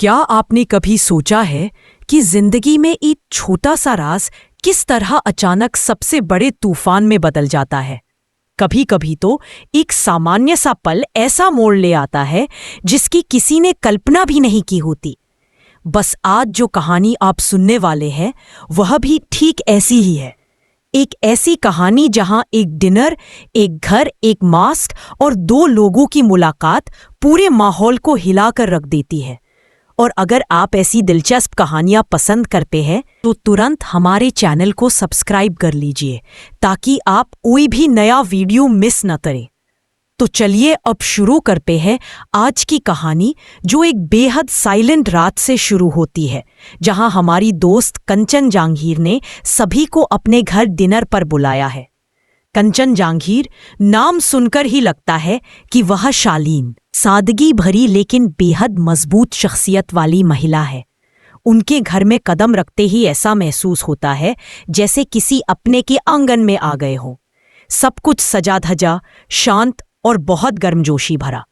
क्या आपने कभी सोचा है कि जिंदगी में एक छोटा सा राज किस तरह अचानक सबसे बड़े तूफान में बदल जाता है? कभी कभी तो एक सामान्य सा पल ऐसा मोड़ ले आता है जिसकी किसी ने कल्पना भी नहीं की होती। बस आज जो कहानी आप सुनने वाले हैं वह भी ठीक ऐसी ही है। एक ऐसी कहानी जहां एक डिनर, एक घर, एक मास्क और दो लोगों की मुलाकात पूरे माहौल को हिलाकर रख देती है। और अगर आप ऐसी दिलचस्प कहानियां पसंद करते हैं तो तुरंत हमारे चैनल को सब्सक्राइब कर लीजिए ताकि आप कोई भी नया वीडियो मिस न करें। तो चलिए अब शुरू करते हैं आज की कहानी, जो एक बेहद साइलेंट रात से शुरू होती है, जहां हमारी दोस्त कंचन जहांगीर ने सभी को अपने घर डिनर पर बुलाया है। कंचन जहांगीर नाम सुनकर ही लगता है कि वह शालीन, सादगी भरी लेकिन बेहद मजबूत शख्सियत वाली महिला है। उनके घर में कदम रखते ही ऐसा महसूस होता है जैसे किसी अपने के आंगन में आ गए हो। सब कुछ सजा धजा, शांत और बहुत गर्मजोशी भरा।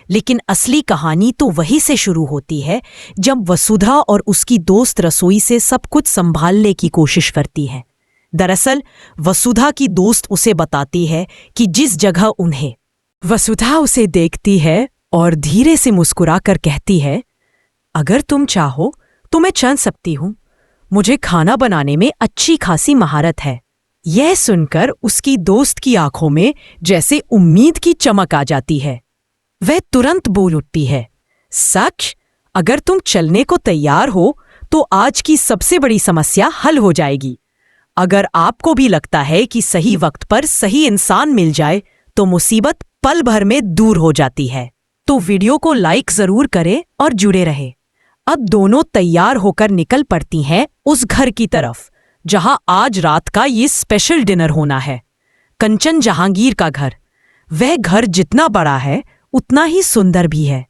लेकिन असली कहानी तो वहीं से शुरू होती है जब वसुधा और उसकी दोस्त रसोई से सब कुछ संभालने की कोशिश करती है। दरअसल वसुधा की दोस्त उसे बताती है कि जिस जगह उन्हें वसुधा उसे देखती है और धीरे से मुस्कुराकर कहती है, अगर तुम चाहो तो मैं चल सकती हूँ, मुझे खाना बनाने में अच्छी खासी महारत है। यह सुनकर उसकी दोस्त की आंखों में जैसे उम्मीद की चमक आ जाती है। वह तुरंत बोल उठती है, सच? अगर तुम चलने को तैयार हो तो आज की सबसे बड़ी समस्या हल हो जाएगी। अगर आपको भी लगता है कि सही वक्त पर सही इंसान मिल जाए तो मुसीबत पल भर में दूर हो जाती है। तो वीडियो को लाइक जरूर करें और जुड़े रहे। अब दोनों तैयार होकर निकल पड़ती हैं उस घर की तरफ जहां आज रात का ये स्पेशल डिनर होना है। कंचन जहांगीर का घर। वह घर जितना बड़ा है उतना ही सुंदर भी है।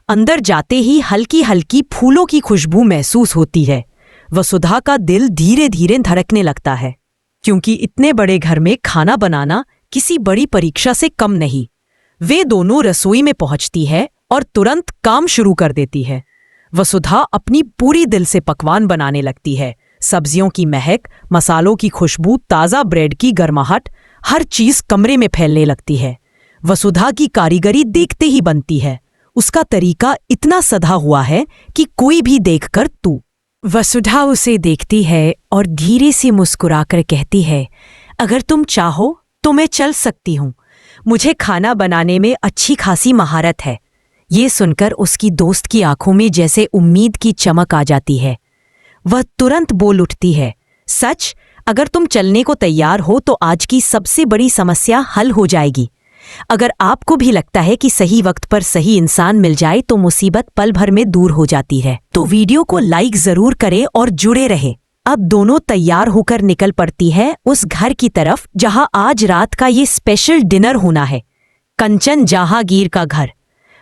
अंदर जाते ही हल्की हल्की फूलों की खुशबू महसूस होती है। वसुधा का दिल धीरे धीरे धड़कने लगता है, क्योंकि इतने बड़े घर में खाना बनाना किसी बड़ी परीक्षा से कम नहीं। वे दोनों रसोई में पहुंचती है और तुरंत काम शुरू कर देती है। वसुधा अपनी पूरी दिल से पकवान बनाने लगती है। सब्जियों की महक, मसालों की खुशबू, ताज़ा ब्रेड की गर्माहट, हर चीज कमरे में फैलने लगती है। वसुधा की कारीगरी देखते ही बनती है। उसका तरीका इतना सधा हुआ है कि कोई भी देखकर तू। वसुधा उसे देखती है और धीरे से मुस्कुराकर कहती है, अगर तुम चाहो तो मैं चल सकती हूँ, मुझे खाना बनाने में अच्छी खासी महारत है। ये सुनकर उसकी दोस्त की आंखों में जैसे उम्मीद की चमक आ जाती है। वह तुरंत बोल उठती है, सच? अगर तुम चलने को तैयार हो तो आज की सबसे बड़ी समस्या हल हो जाएगी। अगर आपको भी लगता है कि सही वक्त पर सही इंसान मिल जाए तो मुसीबत पल भर में दूर हो जाती है। तो वीडियो को लाइक जरूर करें और जुड़े रहें। अब दोनों तैयार होकर निकल पड़ती है उस घर की तरफ जहां आज रात का ये स्पेशल डिनर होना है। कंचन जहांगीर का घर।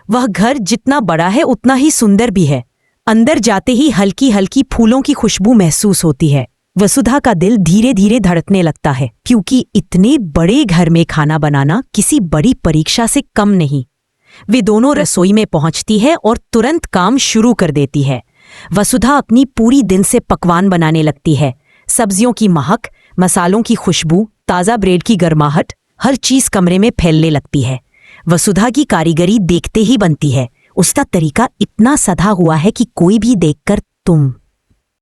वह घर जितना बड़ा है उतना ही सुंदर भी है। अंदर जाते ही हल्की हल्की फूलों की खुशबू महसूस होती है। वसुधा का दिल धीरे धीरे धड़कने लगता है, क्योंकि इतने बड़े घर में खाना बनाना किसी बड़ी परीक्षा से कम नहीं। वे दोनों रसोई में पहुंचती है और तुरंत काम शुरू कर देती है। वसुधा अपनी पूरी दिल से पकवान बनाने लगती है। सब्जियों की महक, मसालों की खुशबू, ताज़ा ब्रेड की गर्माहट, हर चीज कमरे में फैलने लगती है। वसुधा की कारीगरी देखते ही बनती है। उसका तरीका इतना सधा हुआ है कि कोई भी देखकर तुम।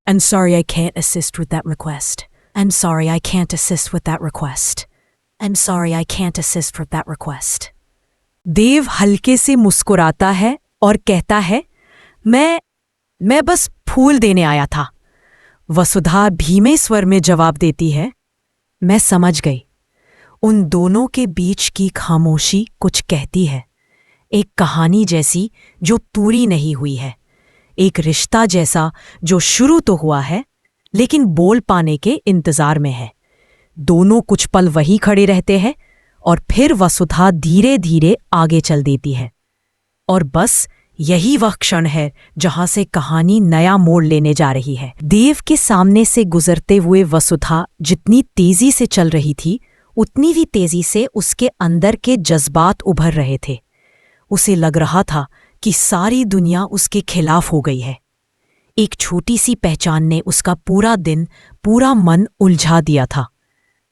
I'm sorry I can't assist with that request. I'm sorry I can't assist with that request. I'm sorry I can't assist with that request. देव हल्के से मुस्कुराता है और कहता है, मैं बस फूल देने आया था। वसुधा धीमे स्वर में जवाब देती है, मैं समझ गई। उन दोनों के बीच की खामोशी कुछ कहती है। एक कहानी जैसी जो पूरी नहीं हुई है। एक रिश्ता जैसा जो शुरू तो हुआ है लेकिन बोल पाने के इंतजार में है। दोनों कुछ पल वहीं खड़े रहते हैं और फिर वसुधा धीरे धीरे आगे चल देती है। और बस यही वह क्षण है जहां से कहानी नया मोड़ लेने जा रही है। देव के सामने से गुजरते हुए वसुधा जितनी तेजी से चल रही थी उतनी ही तेजी से उसके अंदर के जज्बात उभर रहे थे। उसे लग रहा था कि सारी दुनिया उसके खिलाफ हो गई है। एक छोटी सी पहचान ने उसका पूरा दिन, पूरा मन उलझा दिया था।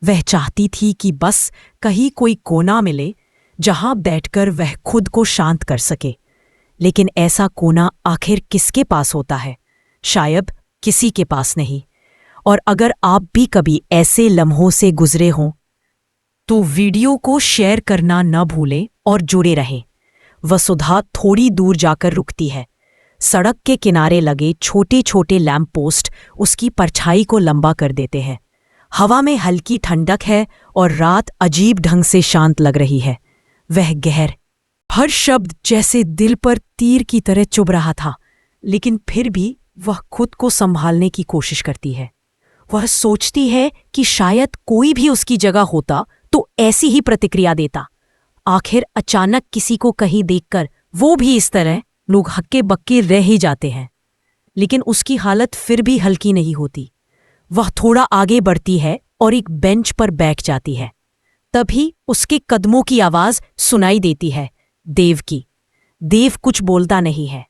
वह चाहती थी कि बस कहीं कोई कोना मिले जहां बैठकर वह खुद को शांत कर सके। लेकिन ऐसा कोना आखिर किसके पास होता है? शायद किसी के पास नहीं। और अगर आप भी कभी ऐसे लम्हों से गुजरे हों तो वीडियो को शेयर करना न भूलें और जुड़े रहें। वसुधा थोड़ी दूर जाकर रुकती है। सड़क के किनारे लगे छोटे छोटे लैंप पोस्ट उसकी परछाई को लंबा कर देते हैं। हवा में हल्की ठंडक है और रात अजीब ढंग से शांत लग रही है। वह गहर, हर शब्द जैसे दिल पर तीर की तरह चुभ रहा था, लेकिन फिर भी वह खुद को संभालने की कोशिश करती है। वह सोचती है कि शायद कोई भी उसकी जगह होता तो ऐसी ही प्रतिक्रिया देता। आखिर अचानक किसी को कहीं देखकर वो भी इस तरह लोग हक्के बक्के रह ही जाते हैं। लेकिन उसकी हालत फिर भी हल्की नहीं होती। वह थोड़ा आगे बढ़ती है और एक बेंच पर बैठ जाती है। तभी उसके कदमों की आवाज सुनाई देती है, देव की। देव कुछ बोलता नहीं है,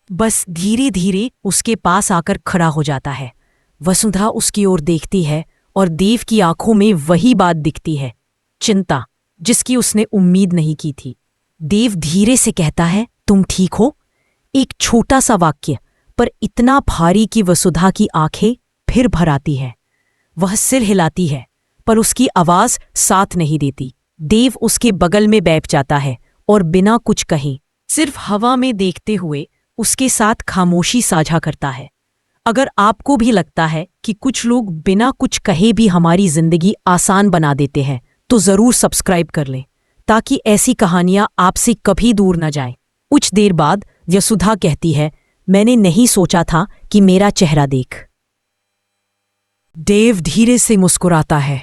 बस धीरे धीरे उसके पास आकर खड़ा हो जाता है। वसुधा उसकी ओर देखती है और देव की आंखों में वही बात दिखती है, चिंता, जिसकी उसने उम्मीद नहीं की थी। देव धीरे से कहता है, तुम ठीक हो? एक छोटा सा वाक्य, पर इतना भारी कि वसुधा की आंखें फिर भर आती है। वह सिर हिलाती है, पर उसकी आवाज साथ नहीं देती। देव उसके बगल में बैठ जाता है और बिना कुछ कहे, सिर्फ हवा में देखते हुए उसके साथ खामोशी साझा करता है। अगर आपको भी लगता है कि कुछ लोग बिना कुछ कहे भी हमारी जिंदगी आसान बना देते हैं, तो जरूर सब्सक्राइब कर लें, ताकि ऐसी कहानियां आपसे कभी दूर न जाएं। कुछ देर बाद वसुधा कहती है, मैंने नहीं सोचा था कि मेरा चेहरा देख। देव धीरे से मुस्कुराता है।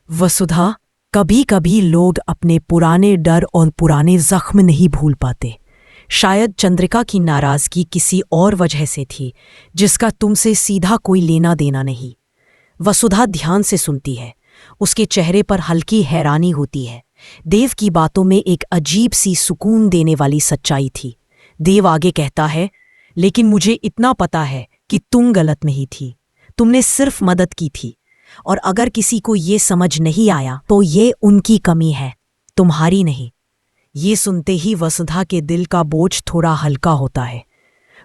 वसुधा, कभी कभी लोग अपने पुराने डर और पुराने जख्म नहीं भूल पाते। शायद चंद्रिका की नाराजगी किसी और वजह से थी, जिसका तुमसे सीधा कोई लेना देना नहीं। वसुधा ध्यान से सुनती है। उसके चेहरे पर हल्की हैरानी होती है। देव की बातों में एक अजीब सी सुकून देने वाली सच्चाई थी। देव आगे कहता है, लेकिन मुझे इतना पता है कि तुम गलत नहीं थी। तुमने सिर्फ मदद की थी, और अगर किसी को ये समझ नहीं आया तो ये उनकी कमी है, तुम्हारी नहीं। ये सुनते ही वसुधा के दिल का बोझ थोड़ा हल्का होता है।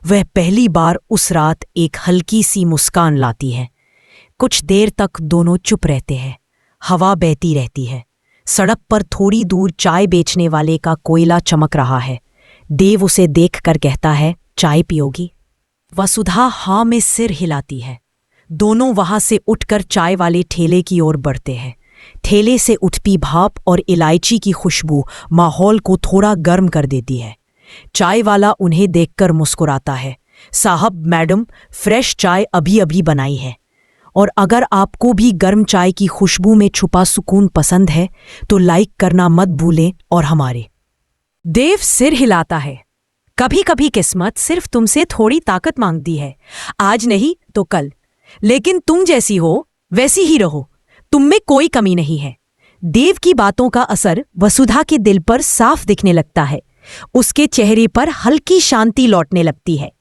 वह पहली बार उस रात एक हल्की सी मुस्कान लाती है। कुछ देर तक दोनों चुप रहते हैं। हवा बहती रहती है। सड़क पर थोड़ी दूर चाय बेचने वाले का कोयला चमक रहा है। देव उसे देखकर कहता है, चाय पियोगी? वसुधा हाँ में सिर हिलाती है। दोनों वहां से उठकर चाय वाले ठेले की ओर बढ़ते हैं। ठेले से उठती भाप और इलायची की खुशबू माहौल को थोड़ा गर्म कर देती है। चाय वाला उन्हें देखकर मुस्कुराता है, साहब मैडम, फ्रेश चाय अभी अभी बनाई है। और अगर आपको भी गर्म चाय की खुशबू में छुपा सुकून पसंद है तो लाइक करना मत भूलें। और हमारे देव सिर हिलाता है। कभी कभी किस्मत सिर्फ तुमसे थोड़ी ताकत मांगती है, आज नहीं तो कल। लेकिन तुम जैसी हो वैसी ही रहो, तुम में कोई कमी नहीं है। देव की बातों का असर वसुधा के दिल पर साफ दिखने लगता है। उसके चेहरे पर हल्की शांति लौटने लगती है।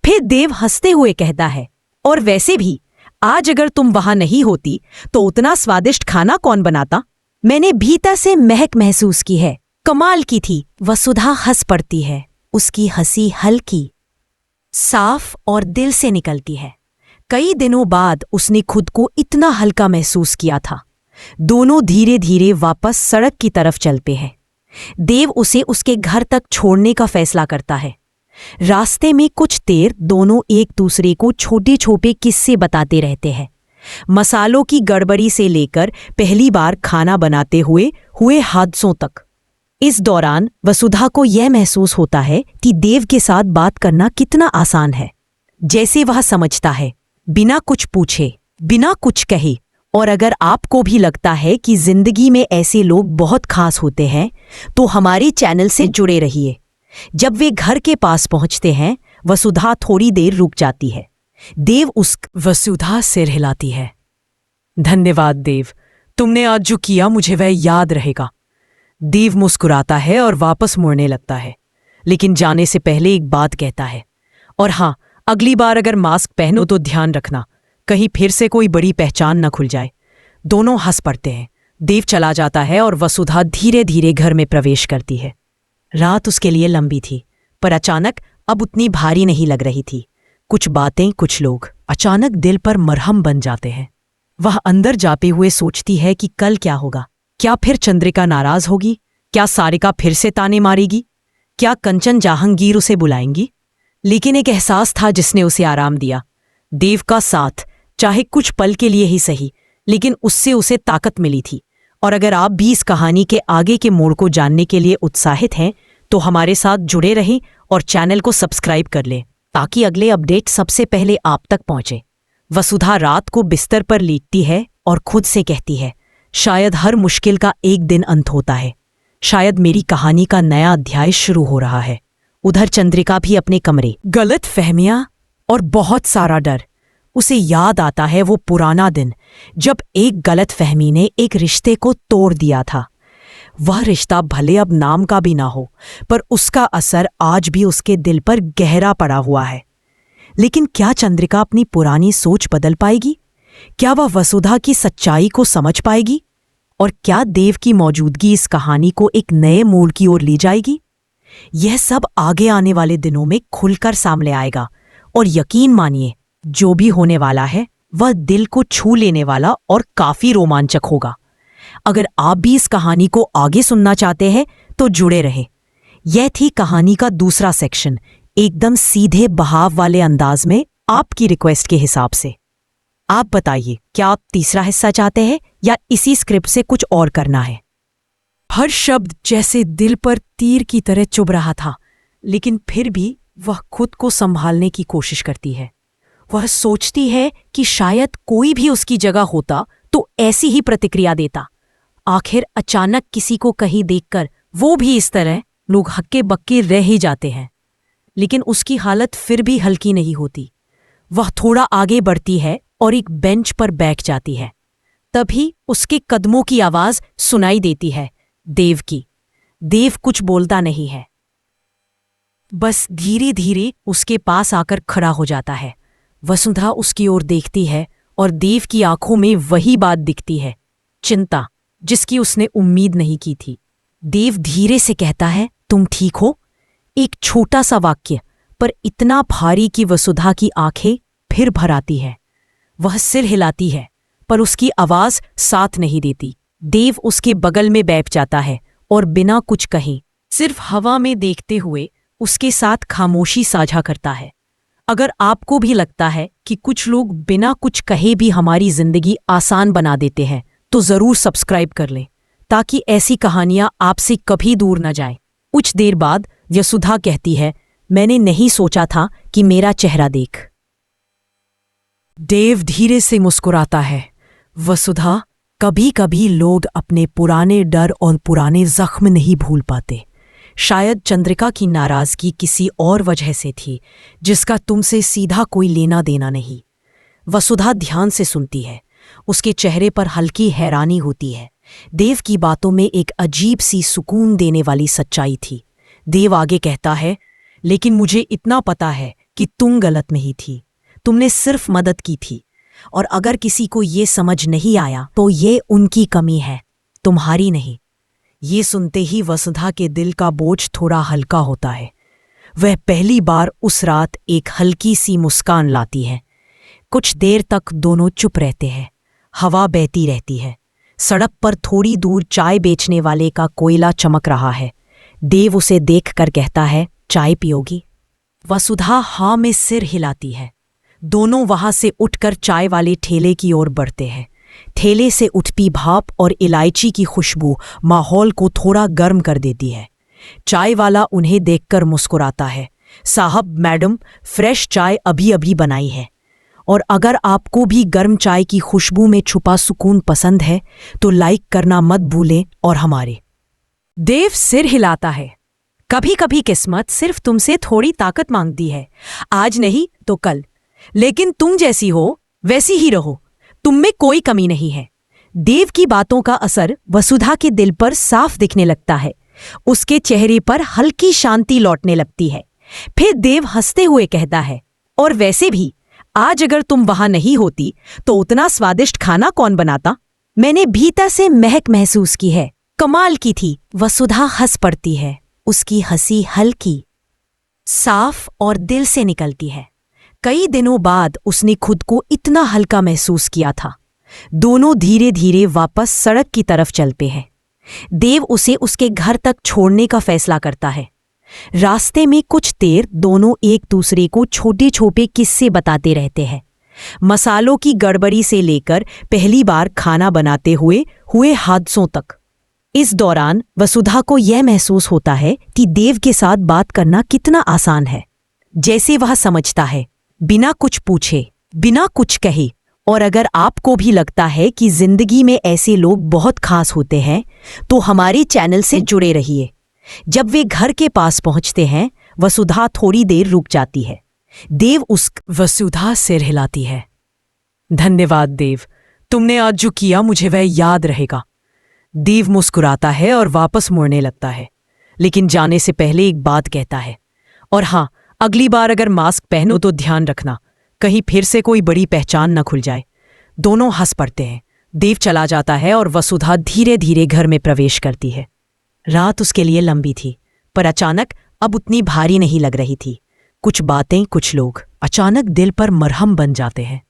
फिर देव हंसते हुए कहता है, और वैसे भी आज अगर तुम वहां नहीं होती तो उतना स्वादिष्ट खाना कौन बनाता? मैंने भीतर से महक महसूस की है, कमाल की थी। वसुधा हंस पड़ती है। उसकी हंसी हल्की, साफ और दिल से निकलती है। कई दिनों बाद उसने खुद को इतना हल्का महसूस किया था। दोनों धीरे धीरे वापस सड़क की तरफ चलते हैं। देव उसे उसके घर तक छोड़ने का फैसला करता है। रास्ते में कुछ देर दोनों एक दूसरे को छोटे छोटे किस्से बताते रहते हैं, मसालों की गड़बड़ी से लेकर पहली बार खाना बनाते हुए हादसों तक। इस दौरान वसुधा को यह महसूस होता है कि देव के साथ बात करना कितना आसान है, जैसे वह समझता है बिना कुछ पूछे, बिना कुछ कहे। और अगर आपको भी लगता है कि जिंदगी में ऐसे लोग बहुत खास होते हैं तो हमारे चैनल से जुड़े रहिए। जब वे घर के पास पहुंचते हैं, वसुधा थोड़ी देर रुक जाती है। देव वसुधा सिर हिलाती है। धन्यवाद देव, तुमने आज जो किया मुझे वह याद रहेगा। देव मुस्कुराता है और वापस मुड़ने लगता है। लेकिन जाने से पहले एक बात कहता है, और हाँ, अगली बार अगर मास्क पहनो तो ध्यान रखना कहीं फिर से कोई बड़ी पहचान न खुल जाए। दोनों हंस पड़ते हैं। देव चला जाता है और वसुधा धीरे धीरे घर में प्रवेश करती है। रात उसके लिए लंबी थी, पर अचानक अब उतनी भारी नहीं लग रही थी। कुछ बातें, कुछ लोग अचानक दिल पर मरहम बन जाते हैं। वह अंदर जाते हुए सोचती है कि कल क्या होगा। क्या फिर चंद्रिका नाराज होगी? क्या सारिका फिर से ताने मारेगी? क्या कंचन जहांगीर उसे बुलाएंगी? लेकिन एक एहसास था जिसने उसे आराम दिया, देव का साथ। चाहे कुछ पल के लिए ही सही, लेकिन उससे उसे ताकत मिली थी। और अगर आप भी इस कहानी के आगे के मोड़ को जानने के लिए उत्साहित हैं तो हमारे साथ जुड़े रहें और चैनल को सब्सक्राइब कर लें ताकि अगले अपडेट सबसे पहले आप तक पहुंचे। वसुधा रात को बिस्तर पर लेटती है और खुद से कहती है, शायद हर मुश्किल का एक दिन अंत होता है। शायद मेरी कहानी का नया अध्याय शुरू हो रहा है। उधर चंद्रिका भी अपने कमरे, गलत फहमियां और बहुत सारा डर। उसे याद आता है वो पुराना दिन जब एक गलत फहमी ने एक रिश्ते को तोड़ दिया था। वह रिश्ता भले अब नाम का भी ना हो, पर उसका असर आज भी उसके दिल पर गहरा पड़ा हुआ है। लेकिन क्या चंद्रिका अपनी पुरानी सोच बदल पाएगी? क्या वह वसुधा की सच्चाई को समझ पाएगी? और क्या देव की मौजूदगी इस कहानी को एक नए मोड़ की ओर ले जाएगी? यह सब आगे आने वाले दिनों में खुलकर सामने आएगा। और यकीन मानिए, जो भी होने वाला है वह दिल को छू लेने वाला और काफी रोमांचक होगा। अगर आप भी इस कहानी को आगे सुनना चाहते हैं तो जुड़े रहें। यह थी कहानी का दूसरा सेक्शन, एकदम सीधे बहाव वाले अंदाज में, आपकी रिक्वेस्ट के हिसाब से। आप बताइए, क्या आप तीसरा हिस्सा चाहते हैं या इसी स्क्रिप्ट से कुछ और करना है? हर शब्द जैसे दिल पर तीर की तरह चुभ रहा था, लेकिन फिर भी वह खुद को संभालने की कोशिश करती है। वह सोचती है कि शायद कोई भी उसकी जगह होता तो ऐसी ही प्रतिक्रिया देता। आखिर अचानक किसी को कहीं देखकर वो भी इस तरह, लोग हक्के बक्के रह ही जाते हैं। लेकिन उसकी हालत फिर भी हल्की नहीं होती। वह थोड़ा आगे बढ़ती है और एक बेंच पर बैठ जाती है। तभी उसके कदमों की आवाज सुनाई देती है, देव की। देव कुछ बोलता नहीं है, बस धीरे धीरे उसके पास आकर खड़ा हो जाता है। वसुधा उसकी ओर देखती है और देव की आंखों में वही बात दिखती है, चिंता, जिसकी उसने उम्मीद नहीं की थी। देव धीरे से कहता है, तुम ठीक हो? एक छोटा सा वाक्य, पर इतना भारी कि वसुधा की आंखें फिर भर आती है। वह सिर हिलाती है, पर उसकी आवाज साथ नहीं देती। देव उसके बगल में बैठ जाता है और बिना कुछ कहे, सिर्फ हवा में देखते हुए उसके साथ खामोशी साझा करता है। अगर आपको भी लगता है कि कुछ लोग बिना कुछ कहे भी हमारी जिंदगी आसान बना देते हैं, तो जरूर सब्सक्राइब कर लें ताकि ऐसी कहानियां आपसे कभी दूर न जाएं। कुछ देर बाद वसुधा कहती है, मैंने नहीं सोचा था कि मेरा चेहरा देख। देव धीरे से मुस्कुराता है। वसुधा, कभी कभी लोग अपने पुराने डर और पुराने जख्म नहीं भूल पाते। शायद चंद्रिका की नाराजगी किसी और वजह से थी, जिसका तुमसे सीधा कोई लेना देना नहीं। वसुधा ध्यान से सुनती है। उसके चेहरे पर हल्की हैरानी होती है। देव की बातों में एक अजीब सी सुकून देने वाली सच्चाई थी। देव आगे कहता है, लेकिन मुझे इतना पता है कि तुम गलत नहीं थी। तुमने सिर्फ मदद की थी। और अगर किसी को ये समझ नहीं आया तो ये उनकी कमी है, तुम्हारी नहीं। ये सुनते ही वसुधा के दिल का बोझ थोड़ा हल्का होता है। वह पहली बार उस रात एक हल्की सी मुस्कान लाती है। कुछ देर तक दोनों चुप रहते हैं। हवा बहती रहती है। सड़क पर थोड़ी दूर चाय बेचने वाले का कोयला चमक रहा है। देव उसे देखकर कहता है, चाय पियोगी? वसुधा हाँ में सिर हिलाती है। दोनों वहां से उठकर चाय वाले ठेले की ओर बढ़ते हैं। ठेले से उठती भाप और इलायची की खुशबू माहौल को थोड़ा गर्म कर देती है। चाय वाला उन्हें देखकर मुस्कुराता है, साहब मैडम, फ्रेश चाय अभी अभी बनाई है। और अगर आपको भी गर्म चाय की खुशबू में छुपा सुकून पसंद है तो लाइक करना मत भूलें। और हमारे देव सिर हिलाता है। कभी कभी किस्मत सिर्फ तुमसे थोड़ी ताकत मांगती है, आज नहीं तो कल। लेकिन तुम जैसी हो वैसी ही रहो, तुम में कोई कमी नहीं है। देव की बातों का असर वसुधा के दिल पर साफ दिखने लगता है। उसके चेहरे पर हल्की शांति लौटने लगती है। फिर देव हंसते हुए कहता है, और वैसे भी आज अगर तुम वहां नहीं होती तो उतना स्वादिष्ट खाना कौन बनाता? मैंने भीतर से महक महसूस की है, कमाल की थी। वसुधा हंस पड़ती है। उसकी हंसी हल्की, साफ और दिल से निकलती है। कई दिनों बाद उसने खुद को इतना हल्का महसूस किया था। दोनों धीरे धीरे वापस सड़क की तरफ चलते हैं। देव उसे उसके घर तक छोड़ने का फैसला करता है। रास्ते में कुछ देर दोनों एक दूसरे को छोटे छोटे किस्से बताते रहते हैं, मसालों की गड़बड़ी से लेकर पहली बार खाना बनाते हुए हादसों तक। इस दौरान वसुधा को यह महसूस होता है कि देव के साथ बात करना कितना आसान है। जैसे वह समझता है, बिना कुछ पूछे, बिना कुछ कहे। और अगर आपको भी लगता है कि जिंदगी में ऐसे लोग बहुत खास होते हैं तो हमारे चैनल से जुड़े रहिए। जब वे घर के पास पहुंचते हैं, वसुधा थोड़ी देर रुक जाती है। देव वसुधा सिर हिलाती है। धन्यवाद देव, तुमने आज जो किया मुझे वह याद रहेगा। देव मुस्कुराता है और वापस मुड़ने लगता है, लेकिन जाने से पहले एक बात कहता है, और हाँ, अगली बार अगर मास्क पहनो तो ध्यान रखना, कहीं फिर से कोई बड़ी पहचान न खुल जाए। दोनों हंस पड़ते हैं। देव चला जाता है और वसुधा धीरे धीरे घर में प्रवेश करती है। रात उसके लिए लंबी थी, पर अचानक अब उतनी भारी नहीं लग रही थी। कुछ बातें, कुछ लोग अचानक दिल पर मरहम बन जाते हैं।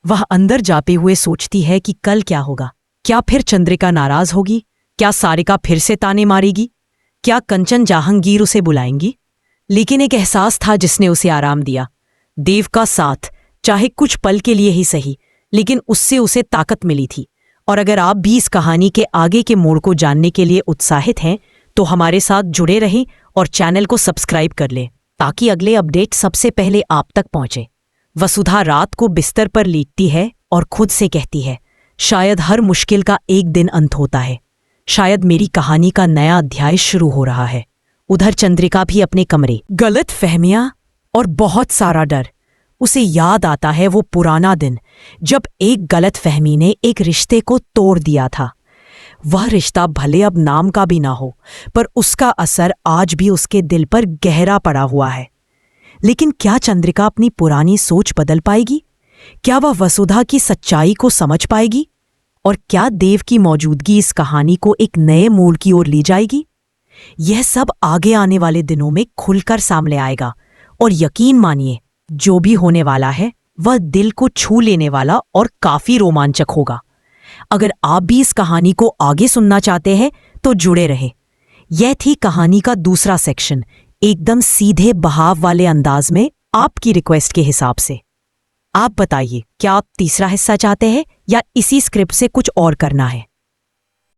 वह अंदर जाते हुए सोचती है कि कल क्या होगा। क्या फिर चंद्रिका नाराज होगी? क्या सारिका फिर से ताने मारेगी? क्या कंचन जहांगीर उसे बुलाएंगी? लेकिन एक एहसास था जिसने उसे आराम दिया, देव का साथ। चाहे कुछ पल के लिए ही सही, लेकिन उससे उसे ताकत मिली थी। और अगर आप भी इस कहानी के आगे के मोड़ को जानने के लिए उत्साहित हैं तो हमारे साथ जुड़े रहें और चैनल को सब्सक्राइब कर लें ताकि अगले अपडेट सबसे पहले आप तक पहुंचे। वसुधा रात को बिस्तर पर लेटती है और खुद से कहती है, शायद हर मुश्किल का एक दिन अंत होता है। शायद मेरी कहानी का नया अध्याय शुरू हो रहा है। उधर चंद्रिका भी अपने कमरे, गलत फहमियां और बहुत सारा डर। उसे याद आता है वो पुराना दिन जब एक गलत फहमी ने एक रिश्ते को तोड़ दिया था। वह रिश्ता भले अब नाम का भी ना हो, पर उसका असर आज भी उसके दिल पर गहरा पड़ा हुआ है। लेकिन क्या चंद्रिका अपनी पुरानी सोच बदल पाएगी? क्या वह वसुधा की सच्चाई को समझ पाएगी? और क्या देव की मौजूदगी इस कहानी को एक नए मोड़ की ओर ले जाएगी? यह सब आगे आने वाले दिनों में खुलकर सामने आएगा। और यकीन मानिए, जो भी होने वाला है वह दिल को छू लेने वाला और काफी रोमांचक होगा। अगर आप भी इस कहानी को आगे सुनना चाहते हैं तो जुड़े रहे। यह थी कहानी का दूसरा सेक्शन, एकदम सीधे बहाव वाले अंदाज में, आपकी रिक्वेस्ट के हिसाब से। आप बताइए, क्या आप तीसरा हिस्सा चाहते हैं या इसी स्क्रिप्ट से कुछ और करना है?